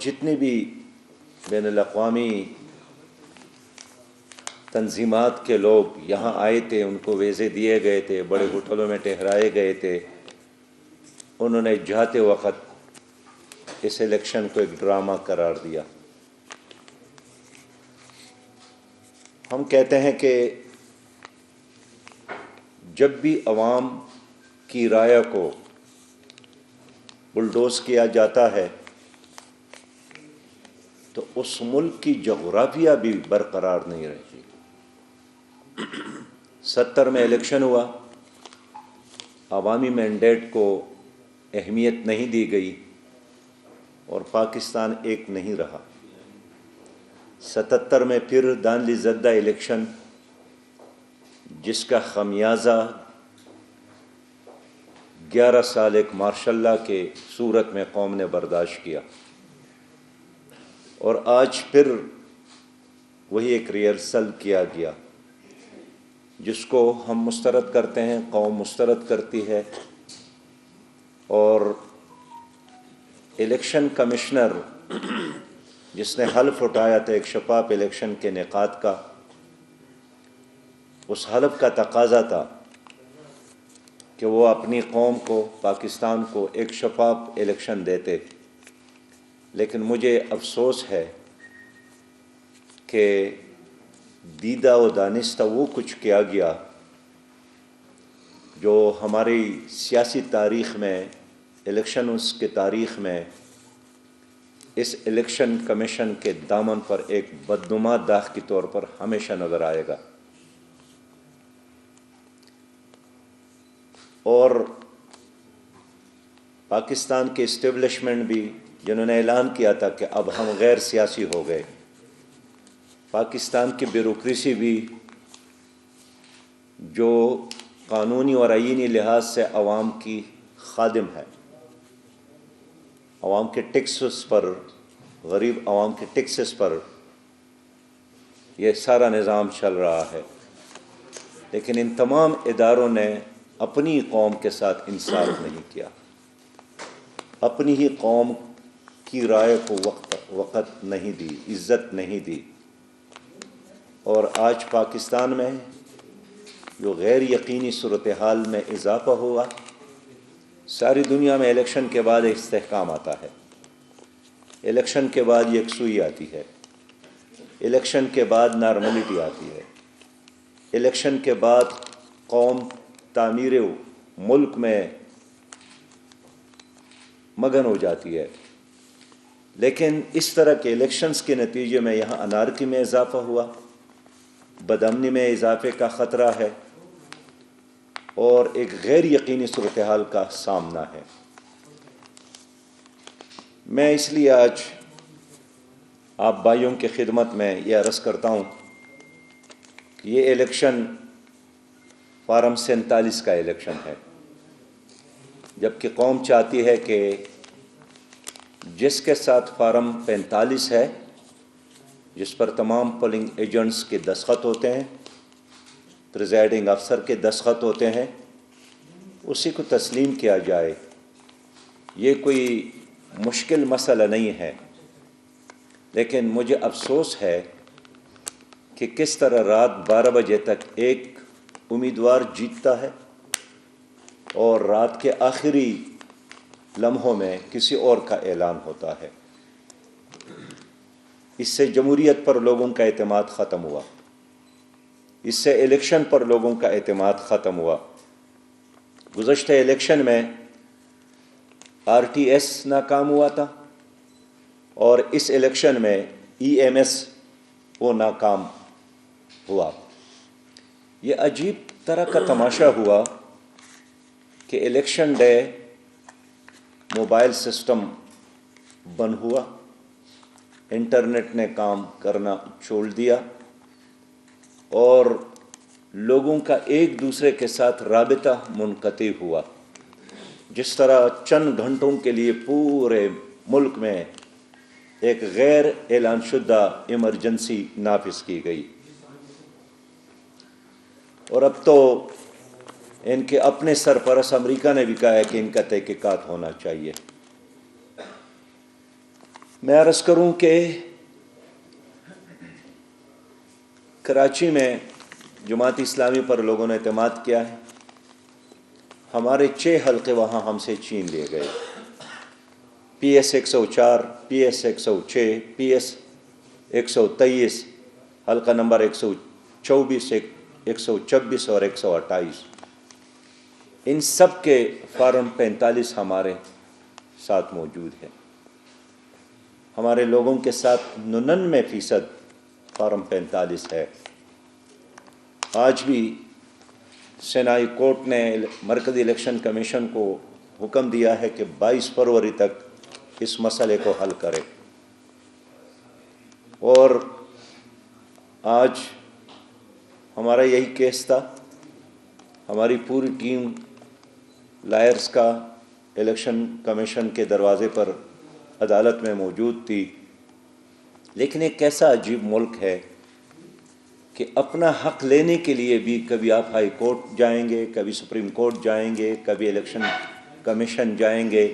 جتنی بھی بین الاقوامی تنظیمات کے لوگ یہاں آئے تھے، ان کو ویزے دیے گئے تھے، بڑے ہوٹلوں میں ٹھہرائے گئے تھے، انہوں نے جاتے وقت اس الیکشن کو ایک ڈرامہ قرار دیا۔ ہم کہتے ہیں کہ جب بھی عوام کی رائے کو بلڈوز کیا جاتا ہے تو اس ملک کی جغرافیہ بھی برقرار نہیں رہتی۔ 70 میں الیکشن ہوا، عوامی مینڈیٹ کو اہمیت نہیں دی گئی اور پاکستان ایک نہیں رہا۔ 77 میں پھر دانلی زدہ الیکشن، جس کا خمیازہ 11 سال ایک مارشل لا کے صورت میں قوم نے برداشت کیا، اور آج پھر وہی ایک ریہرسل کیا گیا جس کو ہم مسترد کرتے ہیں، قوم مسترد کرتی ہے، اور الیکشن کمشنر جس نے حلف اٹھایا تھا ایک شفاف الیکشن کے انعقاد کا، اس حلف کا تقاضا تھا کہ وہ اپنی قوم کو، پاکستان کو ایک شفاف الیکشن دیتے، لیکن مجھے افسوس ہے کہ دیدہ و دانستہ وہ کچھ کیا گیا جو ہماری سیاسی تاریخ میں، الیکشنز کی تاریخ میں اس الیکشن کمیشن کے دامن پر ایک بدنما داغ کے طور پر ہمیشہ نظر آئے گا۔ اور پاکستان کے اسٹیبلشمنٹ بھی، جنہوں نے اعلان کیا تھا کہ اب ہم غیر سیاسی ہو گئے، پاکستان کی بیوروکریسی بھی جو قانونی اور آئینی لحاظ سے عوام کی خادم ہے، عوام کے ٹیکسز پر، غریب عوام کے ٹیکسز پر یہ سارا نظام چل رہا ہے، لیکن ان تمام اداروں نے اپنی قوم کے ساتھ انصاف نہیں کیا، اپنی ہی قوم کی رائے کو وقت نہیں دی، عزت نہیں دی، اور آج پاکستان میں جو غیر یقینی صورتحال میں اضافہ ہوا، ساری دنیا میں الیکشن کے بعد استحکام آتا ہے، الیکشن کے بعد یکسوئی آتی ہے، الیکشن کے بعد نارملٹی آتی ہے، الیکشن کے بعد قوم تعمیر ملک میں مگن ہو جاتی ہے، لیکن اس طرح کے الیکشنز کے نتیجے میں یہاں انارکی میں اضافہ ہوا، بدامنی میں اضافے کا خطرہ ہے، اور ایک غیر یقینی صورتحال کا سامنا ہے۔ میں اس لیے آج آپ بھائیوں کی خدمت میں یہ عرض کرتا ہوں کہ یہ الیکشن فارم 47 کا الیکشن ہے، جبکہ قوم چاہتی ہے کہ جس کے ساتھ فارم 45 ہے، جس پر تمام پولنگ ایجنٹس کے دستخط ہوتے ہیں، پریزائڈنگ افسر کے دستخط ہوتے ہیں، اسی کو تسلیم کیا جائے۔ یہ کوئی مشکل مسئلہ نہیں ہے، لیکن مجھے افسوس ہے کہ کس طرح رات 12 بجے تک ایک امیدوار جیتتا ہے اور رات کے آخری لمحوں میں کسی اور کا اعلان ہوتا ہے۔ اس سے جمہوریت پر لوگوں کا اعتماد ختم ہوا، اس سے الیکشن پر لوگوں کا اعتماد ختم ہوا۔ گزشتہ الیکشن میں RTS ناکام ہوا تھا، اور اس الیکشن میں EMS وہ ناکام ہوا۔ یہ عجیب طرح کا تماشا ہوا کہ الیکشن ڈے موبائل سسٹم بند ہوا، انٹرنیٹ نے کام کرنا چھوڑ دیا، اور لوگوں کا ایک دوسرے کے ساتھ رابطہ منقطع ہوا۔ جس طرح چند گھنٹوں کے لیے پورے ملک میں ایک غیر اعلان شدہ ایمرجنسی نافذ کی گئی، اور اب تو ان کے اپنے سرپرست امریکہ نے بھی کہا ہے کہ ان کا تحقیقات ہونا چاہیے۔ میں عرض کروں کہ کراچی میں جماعت اسلامی پر لوگوں نے اعتماد کیا ہے. ہمارے 6 حلقے وہاں ہم سے چھین لیے گئے. P S 104, P S 106, P S 123, حلقہ نمبر 124, 126 اور 128. ان سب کے فارم 45 ہمارے ساتھ موجود ہے. ہمارے لوگوں کے ساتھ 99% فارم 45 ہے. آج بھی سینائی کورٹ نے مرکزی الیکشن کمیشن کو حکم دیا ہے کہ 22 فروری تک اس مسئلے کو حل کرے. اور آج ہمارا یہی کیس تھا. ہماری پوری ٹیم لائرز کا الیکشن کمیشن کے دروازے پر عدالت میں موجود تھی. لیکن ایک ایسا عجیب ملک ہے کہ اپنا حق لینے کے لیے بھی کبھی آپ ہائی کورٹ جائیں گے, کبھی سپریم کورٹ جائیں گے, کبھی الیکشن کمیشن جائیں گے,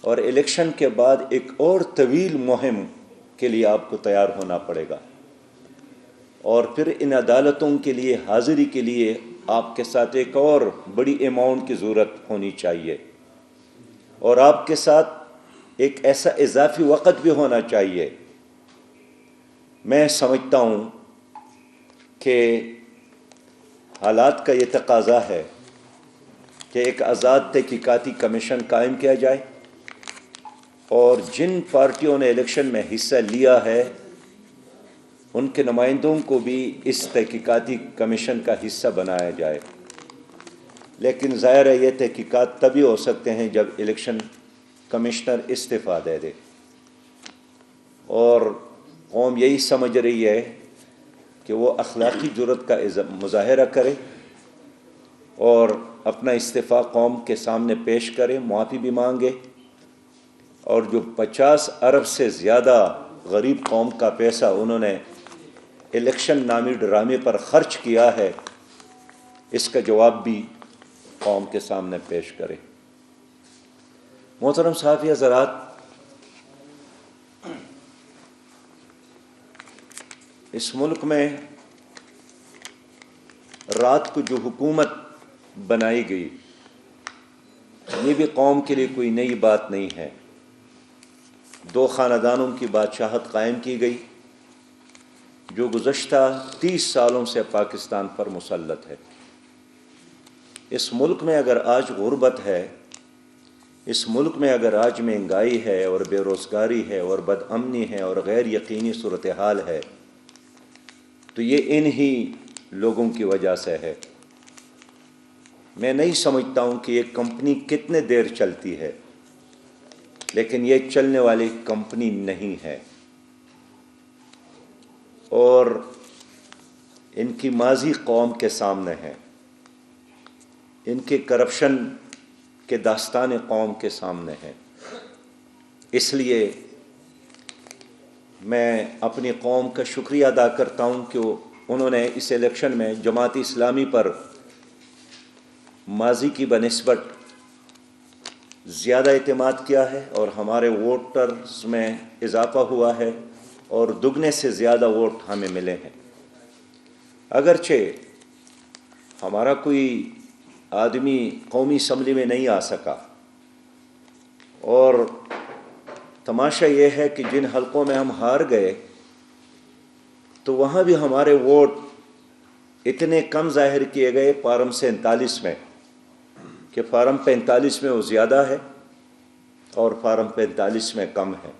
اور الیکشن کے بعد ایک اور طویل مہم کے لیے آپ کو تیار ہونا پڑے گا. اور پھر ان عدالتوں کے لیے حاضری کے لیے آپ کے ساتھ ایک اور بڑی اماؤنٹ کی ضرورت ہونی چاہیے, اور آپ کے ساتھ ایک ایسا اضافی وقت بھی ہونا چاہیے. میں سمجھتا ہوں کہ حالات کا یہ تقاضا ہے کہ ایک آزاد تحقیقاتی کمیشن قائم کیا جائے, اور جن پارٹیوں نے الیکشن میں حصہ لیا ہے ان کے نمائندوں کو بھی اس تحقیقاتی کمیشن کا حصہ بنایا جائے. لیکن ظاہر ہے یہ تحقیقات تبھی ہو سکتے ہیں جب الیکشن کمشنر استعفیٰ دے دے, اور قوم یہی سمجھ رہی ہے کہ وہ اخلاقی جرات کا مظاہرہ کرے اور اپنا استعفیٰ قوم کے سامنے پیش کرے, معافی بھی مانگے, اور جو 50 ارب سے زیادہ غریب قوم کا پیسہ انہوں نے الیکشن نامی ڈرامے پر خرچ کیا ہے, اس کا جواب بھی قوم کے سامنے پیش کرے. محترم صحافی حضرات, اس ملک میں رات کو جو حکومت بنائی گئی یہ بھی قوم کے لیے کوئی نئی بات نہیں ہے. 2 خاندانوں کی بادشاہت قائم کی گئی جو گزشتہ 30 سالوں سے پاکستان پر مسلط ہے. اس ملک میں اگر آج غربت ہے, اس ملک میں اگر آج مہنگائی ہے اور بے روزگاری ہے اور بد امنی ہے اور غیر یقینی صورتحال ہے, تو یہ انہی لوگوں کی وجہ سے ہے. میں نہیں سمجھتا ہوں کہ یہ کمپنی کتنے دیر چلتی ہے, لیکن یہ چلنے والی کمپنی نہیں ہے, اور ان کی ماضی قوم کے سامنے ہے, ان کے کرپشن کے داستان قوم کے سامنے ہے. اس لیے میں اپنی قوم کا شکریہ ادا کرتا ہوں کہ انہوں نے اس الیکشن میں جماعت اسلامی پر ماضی کی بنسبت زیادہ اعتماد کیا ہے, اور ہمارے ووٹرز میں اضافہ ہوا ہے اور دگنے سے زیادہ ووٹ ہمیں ملے ہیں. اگرچہ ہمارا کوئی آدمی قومی اسمبلی میں نہیں آ سکا, اور تماشا یہ ہے کہ جن حلقوں میں ہم ہار گئے تو وہاں بھی ہمارے ووٹ اتنے کم ظاہر کیے گئے فارم 47 میں کہ فارم 45 میں وہ زیادہ ہے اور فارم 45 میں کم ہے.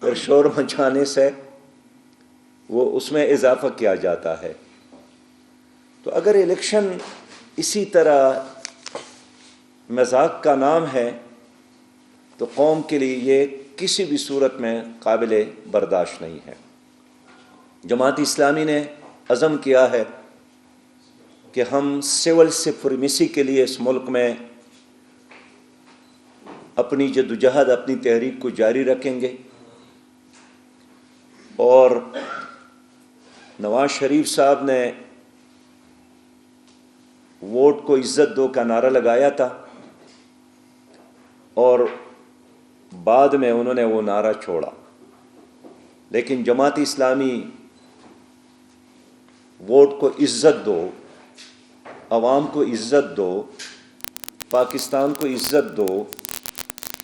پھر شور مچانے سے وہ اس میں اضافہ کیا جاتا ہے. تو اگر الیکشن اسی طرح مذاق کا نام ہے تو قوم کے لیے یہ کسی بھی صورت میں قابل برداشت نہیں ہے. جماعت اسلامی نے عزم کیا ہے کہ ہم سول سپریمیسی کے لیے اس ملک میں اپنی جدوجہد, اپنی تحریک کو جاری رکھیں گے, اور نواز شریف صاحب نے ووٹ کو عزت دو کا نعرہ لگایا تھا, اور بعد میں انہوں نے وہ نعرہ چھوڑا، لیکن جماعت اسلامی ووٹ کو عزت دو، عوام کو عزت دو، پاکستان کو عزت دو،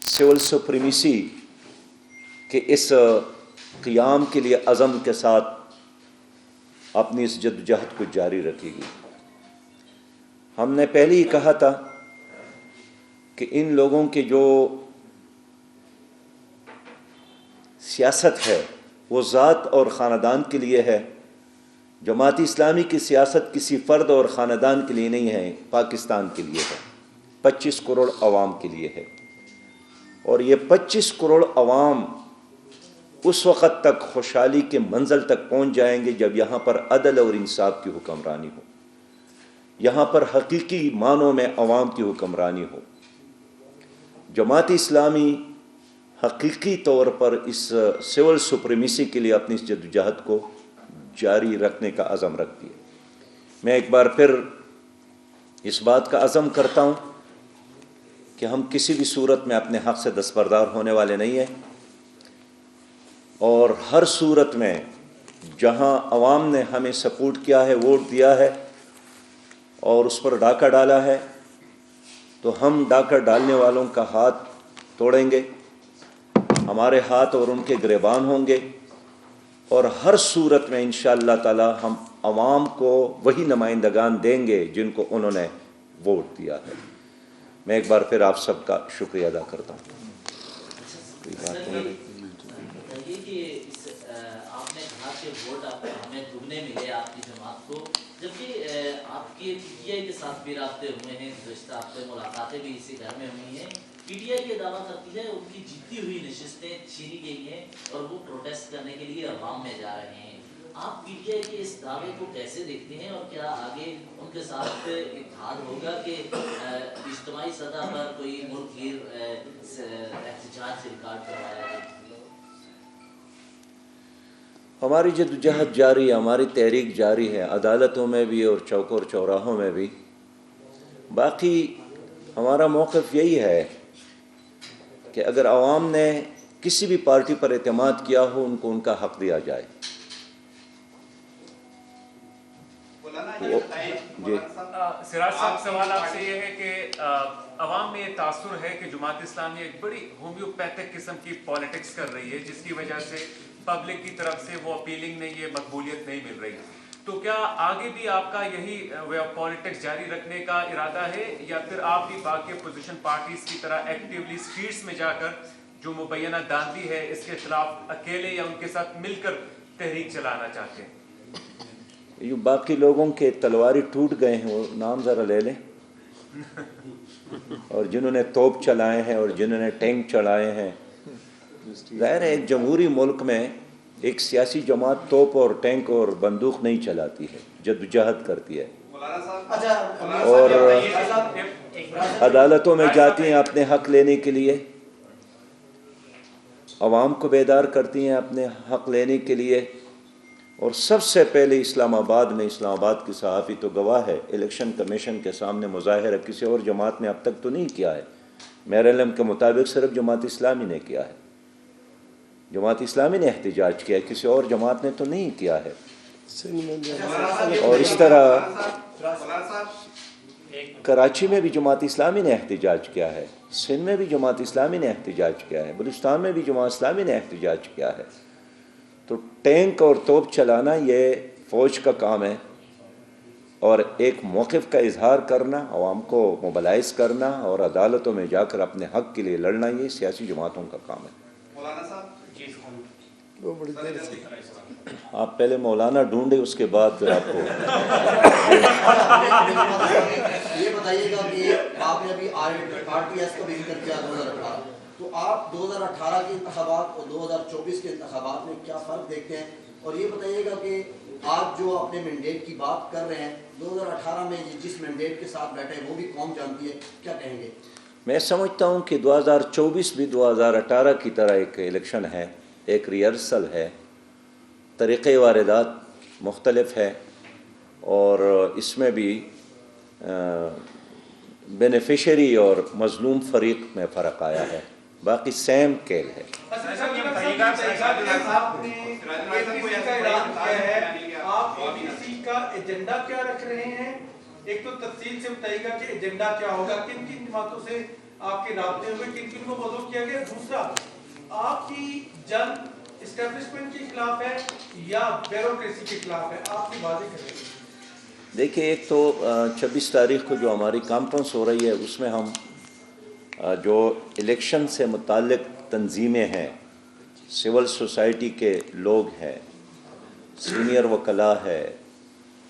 سول سپریمیسی کے اس قیام کے لیے عزم کے ساتھ اپنی اس جدوجہد کو جاری رکھے گی۔ ہم نے پہلے ہی کہا تھا کہ ان لوگوں کے جو سیاست ہے وہ ذات اور خاندان کے لیے ہے۔ جماعت اسلامی کی سیاست کسی فرد اور خاندان کے لیے نہیں ہے، پاکستان کے لیے ہے، 25 کروڑ عوام کے لیے ہے۔ اور یہ 25 کروڑ عوام اس وقت تک خوشحالی کے منزل تک پہنچ جائیں گے جب یہاں پر عدل اور انصاف کی حکمرانی ہو، یہاں پر حقیقی معنوں میں عوام کی حکمرانی ہو۔ جماعت اسلامی حقیقی طور پر اس سول سپریمیسی کے لیے اپنی اس جدوجہد کو جاری رکھنے کا عزم رکھتی ہے۔ میں ایک بار پھر اس بات کا عزم کرتا ہوں کہ ہم کسی بھی صورت میں اپنے حق سے دستبردار ہونے والے نہیں ہیں، اور ہر صورت میں جہاں عوام نے ہمیں سپورٹ کیا ہے، ووٹ دیا ہے اور اس پر ڈاکہ ڈالا ہے، تو ہم ڈاکہ ڈالنے والوں کا ہاتھ توڑیں گے، ہمارے ہاتھ اور ان کے گریبان ہوں گے، اور ہر صورت میں انشاءاللہ تعالی ہم عوام کو وہی نمائندگان دیں گے جن کو انہوں نے ووٹ دیا ہے۔ میں ایک بار پھر آپ سب کا شکریہ ادا کرتا ہوں۔ بتائیے کہ آپ نے کہا کہ ووٹ ہمیں دگنے ملے آپ کی جماعت کو، جبکہ آپ کے پی ٹی آئی کے ساتھ بھی رابطے ہوئے ہیں، گزشتہ ہفتے ملاقاتیں بھی اسی گھر میں ہوئی ہیں۔ پی ٹی آئی یہ دعویٰ کرتی ہے ان کی جیتی ہوئی نشستیں چھینی گئی ہیں اور وہ پروٹیسٹ کرنے کے لیے عوام میں جا رہے ہیں۔ آپ پی ٹی آئی کے اس دعوے کو کیسے دیکھتے ہیں، اور کیا آگے ان کے ساتھ اتحاد ہوگا کہ اجتماعی سطح پر کوئی ملک گیر احتجاج ریکارڈ کروایا جائے؟ ہماری جدوجہد جاری ہے، ہماری تحریک جاری ہے، عدالتوں میں بھی اور چوک اور چوراہوں میں بھی۔ باقی ہمارا موقف یہی ہے کہ اگر عوام نے کسی بھی پارٹی پر اعتماد کیا ہو، ان کو ان کا حق دیا جائے۔ سراج صاحب، سوال آپ سے یہ ہے کہ عوام میں یہ تاثر ہے کہ جماعت اسلامی ایک بڑی ہومیوپیتھک قسم کی پالیٹکس کر رہی ہے، جس کی وجہ سے پبلک کی طرف سے وہ اپیلنگ نہیں ہے، مقبولیت نہیں مل رہی۔ تو کیا آگے بھی آپ کا یہی پالیٹکس جاری رکھنے کا ارادہ ہے، یا پھر آپ بھی باقی اپوزیشن پارٹیز کی طرح ایکٹیولی اسٹریٹس میں جا کر جو مبینہ داندی ہے اس کے خلاف اکیلے یا ان کے ساتھ مل کر تحریک چلانا چاہتے ہیں؟ یہ باقی لوگوں کے تلواری ٹوٹ گئے ہیں، وہ نام ذرا لے لیں، اور جنہوں نے توپ چلائے ہیں اور جنہوں نے ٹینک چلائے ہیں۔ ظاہر ہے ایک جمہوری ملک میں ایک سیاسی جماعت توپ اور ٹینک اور بندوق نہیں چلاتی ہے، جدوجہد کرتی ہے اور عدالتوں میں جاتی ہیں اپنے حق لینے کے لیے، عوام کو بیدار کرتی ہیں اپنے حق لینے کے لیے۔ اور سب سے پہلے اسلام آباد میں، اسلام آباد کی صحافی تو گواہ ہے، الیکشن کمیشن کے سامنے مظاہرہ کسی اور جماعت نے اب تک تو نہیں کیا ہے، میرے علم کے مطابق صرف جماعت اسلامی نے کیا ہے، جماعت اسلامی نے احتجاج کیا ہے، کسی اور جماعت نے تو نہیں کیا ہے۔ اور اس طرح کراچی میں بھی جماعت اسلامی نے احتجاج کیا ہے، سندھ میں بھی جماعت اسلامی نے احتجاج کیا ہے، بلوچستان میں بھی جماعت اسلامی نے احتجاج کیا ہے۔ تو ٹینک اور توپ چلانا یہ فوج کا کام ہے، اور ایک موقف کا اظہار کرنا، عوام کو موبلائز کرنا اور عدالتوں میں جا کر اپنے حق کے لیے لڑنا، یہ سیاسی جماعتوں کا کام ہے۔ آپ پہلے مولانا ڈھونڈے، اس کے بعد پھر آپ کو یہ بتائیے گا کہ آپ نے ابھی RTS کا بھی ذکر کیا 2018، تو آپ 2018 کے انتخابات اور 2024 کے انتخابات میں کیا فرق دیکھتے ہیں؟ اور یہ بتائیے گا کہ آپ جو اپنے مینڈیٹ کی بات کر رہے ہیں، 2018 میں جس مینڈیٹ کے ساتھ بیٹھے ہیں وہ بھی قوم جانتی ہے، کیا کہیں گے؟ میں سمجھتا ہوں کہ 2024 بھی 2018 کی طرح ایک الیکشن ہے، ایک ریہرسل ہے، طریقے واردات مختلف ہے، اور اس میں بھی بینیفیشری اور مظلوم فریق میں فرق آیا ہے۔ باقی سیم کھیل ہے. آپ APC کا ایجنڈا کیا رکھ رہے ہیں؟ ایک تو تفصیل سے بتائیے گا کہ ایجنڈا کیا ہوگا, کن کن جماعتوں سے آپ کے رابطے ہوئے, کن کن کو موضوع کیا گیا. دوسرا, آپ کی جنگ اسٹیبلشمنٹ کے خلاف ہے یا بیوروکریسی کے خلاف ہے, آپ کی واضح کریں. دیکھیے, ایک تو 26 تاریخ کو جو ہماری کانفرنس ہو رہی ہے اس میں ہم جو الیکشن سے متعلق تنظیمیں ہیں, سول سوسائٹی کے لوگ ہیں, سینئر وکلاء ہے,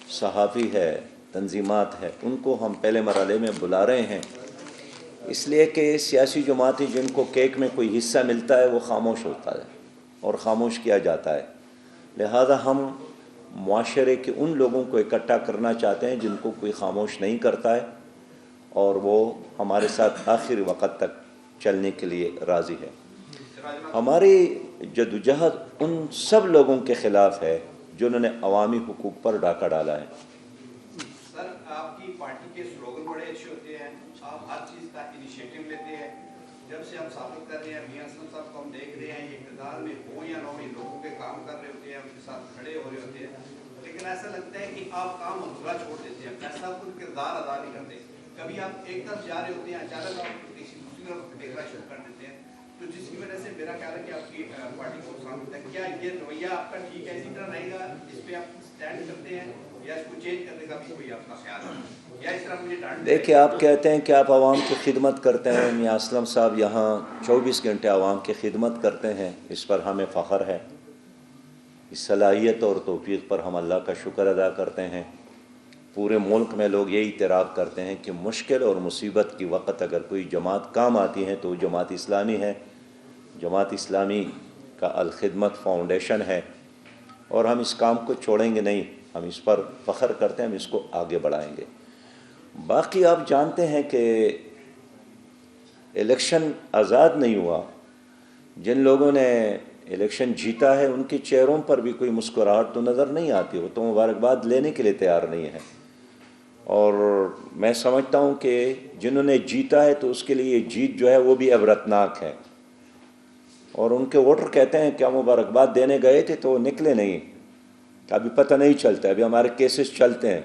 صحافی ہے, تنظیمات ہے, ان کو ہم پہلے مرحلے میں بلا رہے ہیں, اس لیے کہ سیاسی جماعتیں جن کو کیک میں کوئی حصہ ملتا ہے وہ خاموش ہوتا ہے اور خاموش کیا جاتا ہے. لہذا ہم معاشرے کے ان لوگوں کو اکٹھا کرنا چاہتے ہیں جن کو کوئی خاموش نہیں کرتا ہے اور وہ ہمارے ساتھ آخری وقت تک چلنے کے لیے راضی ہے. ہماری جدوجہد ان سب لوگوں کے خلاف ہے جنہوں نے عوامی حقوق پر ڈاکہ ڈالا ہے. سر, آپ کی پارٹی کے سلوگن بڑے اچھے ہوتے ہیں, آپ ہر چیز کا انیشیٹو لیتے ہیں. جب سے ہم ثابت کر رہے ہیں میاں اسلم صاحب کو ہم دیکھ رہے ہیں, یہ اقتدار میں ہو یا نہ ہو, لوگوں کے کام کر رہے ہوتے ہیں, ان کے ساتھ کھڑے ہو رہے ہوتے ہیں, لیکن ایسا لگتا ہے کہ آپ کام ادھورا چھوڑ دیتے ہیں, ایسا کوئی کردار ادا نہیں کرتے. کبھی آپ ایک طرف جا رہے ہوتے ہیں, اچانک آپ کسی دوسری طرف دیکھنا شروع کر دیتے ہیں, تو جس کی وجہ سے میرا خیال ہے کہ آپ کی پارٹی کو نقصان ہوتا ہے. کیا یہ رویہ آپ کا ٹھیک ہے, اسی طرح رہے گا, اس پہ آپ اسٹینڈ کرتے ہیں, یا اس کو چینج کرنے کا بھی کوئی آپ کا خیال ہے, یا اس طرح مجھے ڈانٹ؟ دیکھیں, آپ کہتے ہیں کہ آپ عوام کی خدمت کرتے ہیں. میاں اسلم صاحب یہاں 24 گھنٹے عوام کی خدمت کرتے ہیں, اس پر ہمیں فخر ہے. اس صلاحیت اور توفیق پر ہم اللہ کا شکر ادا کرتے ہیں. پورے ملک میں لوگ یہی اعتراف کرتے ہیں کہ مشکل اور مصیبت کی وقت اگر کوئی جماعت کام آتی ہے تو وہ جماعت اسلامی ہے. جماعت اسلامی کا الخدمت فاؤنڈیشن ہے اور ہم اس کام کو چھوڑیں گے نہیں. ہم اس پر فخر کرتے ہیں, ہم اس کو آگے بڑھائیں گے. باقی آپ جانتے ہیں کہ الیکشن آزاد نہیں ہوا. جن لوگوں نے الیکشن جیتا ہے ان کے چہروں پر بھی کوئی مسکراہٹ تو نظر نہیں آتی, وہ تو مبارکباد لینے کے لیے تیار نہیں ہے. اور میں سمجھتا ہوں کہ جنہوں نے جیتا ہے تو اس کے لیے یہ جیت جو ہے وہ بھی عبرتناک ہے. اور ان کے ووٹر کہتے ہیں کہ ہم مبارکباد دینے گئے تھے تو وہ نکلے نہیں, ابھی پتہ نہیں چلتا, ابھی ہمارے کیسز چلتے ہیں.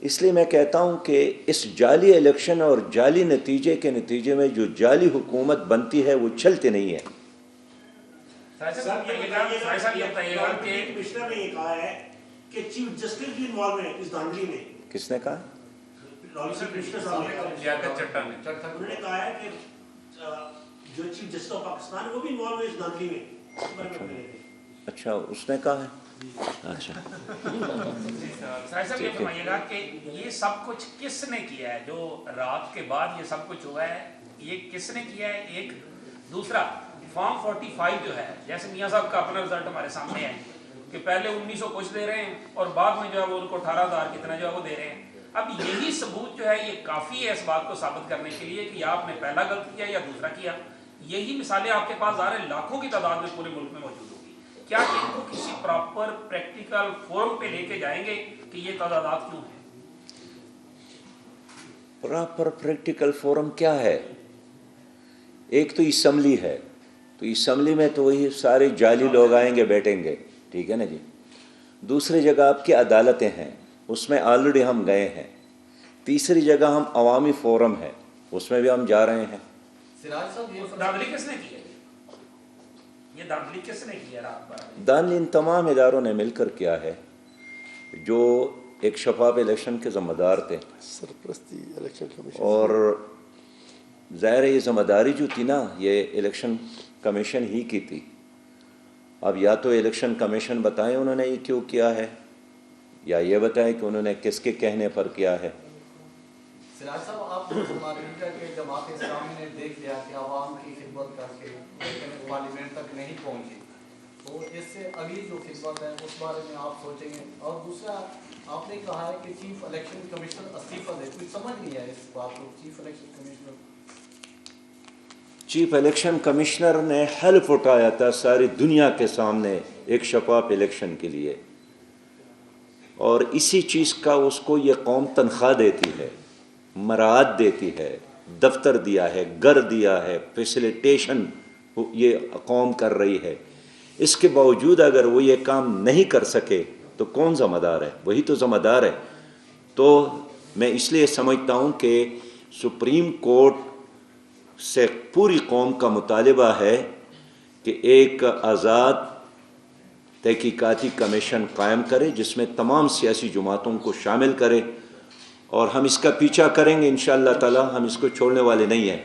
اس لیے میں کہتا ہوں کہ اس جعلی الیکشن اور جعلی نتیجے کے نتیجے میں جو جعلی حکومت بنتی ہے وہ چلتی نہیں ہے. کمشنر نے یہ کہا ہے کہ چیف جسٹس بھی انوالو ہے اس دھاندلی میں. کس نے کہا؟ کمشنر صاحب انہوں نے کہا ہے کہ جو چیف جسٹس آف پاکستان وہ بھی انوالو ہے اس دھاندلی میں. اچھا, اس نے کہا ہے. اچھا, صاحب یہ فرمائیے گا کہ یہ سب کچھ کس نے کیا ہے, جو رات کے بعد یہ سب کچھ ہوا ہے, یہ کس نے کیا ہے؟ ایک دوسرا, فارم 45 جو ہے, جیسے میاں صاحب کا اپنا رزلٹ ہمارے سامنے ہے کہ پہلے 1900 کچھ دے رہے ہیں اور بعد میں جو ہے وہ ان کو 18,000 کتنا جو ہے وہ دے رہے ہیں. اب یہی ثبوت جو ہے یہ کافی ہے اس بات کو ثابت کرنے کے لیے کہ آپ نے پہلا غلط کیا یا دوسرا کیا. یہی مثالیں آپ کے پاس آ رہے ہیں, لاکھوں کی تعداد میں پورے ملک میں موجود ہوگی. کیا ان کو کسی پراپر پریکٹیکل فورم پہ لے کے جائیں گے کہ یہ تعدادات کیوں ہیں؟ پراپر پریکٹیکل فورم کیا ہے؟ ایک تو اسمبلی ہے, تو اسمبلی میں تو وہی سارے جعلی لوگ آئیں گے, بیٹھیں گے, ٹھیک ہے نا جی. دوسری جگہ آپ کی عدالتیں ہیں, اس میں آلریڈی ہم گئے ہیں. تیسری جگہ ہم عوامی فورم ہے, اس میں بھی ہم جا رہے ہیں. سراج صاحب, یہ دھاندلی کس نے کی ہے؟ یہ دھاندلی کس نے کی ہے رات بھر؟ دھاندلی ان تمام اداروں نے مل کر کیا ہے جو ایک شفاف الیکشن کے ذمہ دار تھے. سرپرستی الیکشن کمیشن, اور ظاہر ہے یہ ذمہ داری جو تھی نا یہ الیکشن کمیشن ہی کی تھی. اب یا تو الیکشن کمیشن بتائیں انہوں نے یہ کیوں کیا ہے, یا یہ بتائیں کہ انہوں نے کس کے کہنے پر کیا ہے. سراج صاحب, آپ امریکہ کے جماعت اسلامی نے دیکھ لیا کہ عوام کی خدمت کر کے پارلیمنٹ تک نہیں پہنچی, تو اس سے اگلی جو خدمت ہے اس بارے میں آپ سوچیں گے. اور دوسرا, آپ نے کہا ہے کہ چیف الیکشن کمشنر استعفیٰ دے, کوئی سمجھ نہیں ہے اس بات کو. چیف الیکشن کمشنر نے حلف اٹھایا تھا ساری دنیا کے سامنے ایک شفاف الیکشن کے لیے, اور اسی چیز کا اس کو یہ قوم تنخواہ دیتی ہے, مراعات دیتی ہے, دفتر دیا ہے، گھر دیا ہے، فیسیلیٹیشن یہ قوم کر رہی ہے، اس کے باوجود اگر وہ یہ کام نہیں کر سکے تو کون ذمہ دار ہے؟ وہی تو ذمہ دار ہے۔ تو میں اس لیے سمجھتا ہوں کہ سپریم کورٹ سے پوری قوم کا مطالبہ ہے کہ ایک آزاد تحقیقاتی کمیشن قائم کرے جس میں تمام سیاسی جماعتوں کو شامل کرے، اور ہم اس کا پیچھا کریں گے انشاءاللہ تعالی، ہم اس کو چھوڑنے والے نہیں ہیں۔